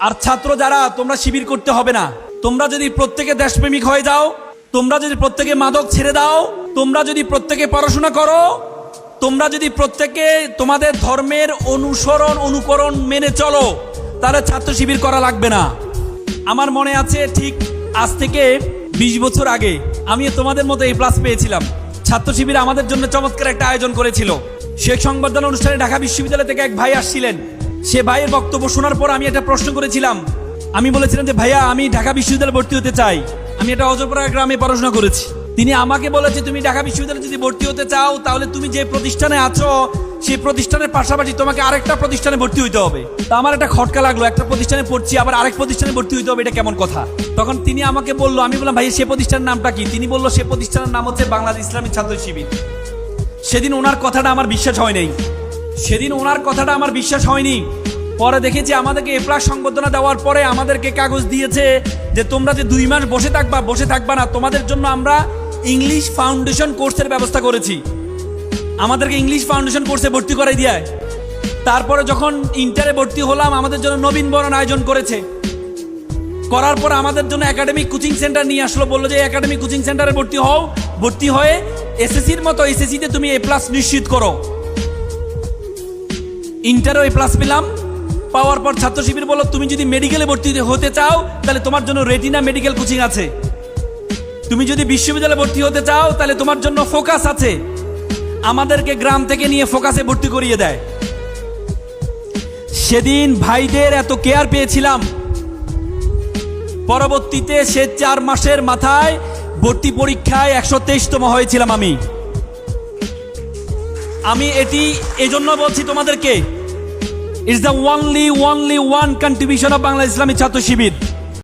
আর ছাত্র যারা, তোমরা শিবির করতে হবে না। তোমরা যদি প্রত্যেকে দেশপ্রেমিক হয়ে যাও, তোমরা যদি প্রত্যেকে মাদক ছেড়ে দাও, তোমরা যদি প্রত্যেকে পড়াশোনা করো, তোমরা যদি প্রত্যেকে তোমাদের ধর্মের অনুকরণ মেনে চলো, তাহলে ছাত্র শিবির করা লাগবে না। আমার মনে আছে ঠিক আজ থেকে 20 বছর আগে আমি তোমাদের মতো A+ পেয়েছিলাম। ছাত্র শিবির আমাদের জন্য চমৎকার একটা আয়োজন করেছিল। শেখ সংবর্ধনা অনুষ্ঠানে ঢাকা বিশ্ববিদ্যালয় থেকে এক ভাই আসছিলেন। সে ভাইয়ের বক্তব্য শোনার পর আমি একটা প্রশ্ন করেছিলাম। আমি বলেছিলাম যে ভাইয়া, আমি ঢাকা বিশ্ববিদ্যালয়ে ভর্তি হতে চাই, আমি একটা অজরপাড়া গ্রামে পড়াশোনা করেছি। তিনি আমাকে বলেছে, তুমি ঢাকা বিশ্ববিদ্যালয়ে যদি ভর্তি হতে চাও, তাহলে তুমি যে প্রতিষ্ঠানে আছো সেই প্রতিষ্ঠানের পাশাপাশি তোমাকে আরেকটা প্রতিষ্ঠানে ভর্তি হইতে হবে। তা আমার একটা খটকা লাগলো, একটা প্রতিষ্ঠানে পড়ছি আবার আরেক প্রতিষ্ঠানে ভর্তি হইতে হবে, এটা কেমন কথা? তখন তিনি আমাকে বললো, আমি বললাম ভাই সে প্রতিষ্ঠানের নামটা কি? তিনি বললো সে প্রতিষ্ঠানের নাম হচ্ছে বাংলাদেশ ইসলামী ছাত্র শিবির। সেদিন ওনার কথাটা আমার বিশ্বাস হয় নাই, সেদিন ওনার কথাটা আমার বিশ্বাস হয়নি। পরে দেখেছি আমাদেরকে A+ সংবর্ধনা দেওয়ার পরে আমাদেরকে কাগজ দিয়েছে যে তোমরা যে 2 মাস বসে থাকবা না, তোমাদের জন্য আমরা ইংলিশ ফাউন্ডেশন কোর্সের ব্যবস্থা করেছি। আমাদেরকে ইংলিশ ফাউন্ডেশন কোর্সে ভর্তি করাই দিয়ে, তারপরে যখন ইন্টারে ভর্তি হলাম আমাদের জন্য নবীনবরণ আয়োজন করেছে। করার পর আমাদের জন্য একাডেমিক কোচিং সেন্টার নিয়ে আসলো, বললো যে একাডেমিক কোচিং সেন্টারে ভর্তি হও, ভর্তি হয়ে এসএসসির মতো এসএসসিতে তুমি A+ নিশ্চিত করো। ইন্টারও A+ পেলাম। পাওয়ার পর ছাত্র শিবির বলল, তুমি যদি মেডিকেলে ভর্তি হতে চাও তাহলে তোমার জন্য রেটিনা মেডিকেল কোচিং আছে, তুমি যদি বিশ্ববিদ্যালয়ে ভর্তি হতে চাও তাহলে তোমার জন্য ফোকাস আছে। আমাদেরকে গ্রাম থেকে নিয়ে ফোকাসে ভর্তি করিয়ে দেয়। সেদিন ভাইদের এত কেয়ার পেয়েছিলাম। পরবর্তীতে সে 4 মাসের মাথায় ভর্তি পরীক্ষায় 123তম হয়েছিলাম আমি এটি এজন্য বলছি তোমাদেরকে, it's the only one contribution of Bangla ইসলামী ছাত্র শিবির।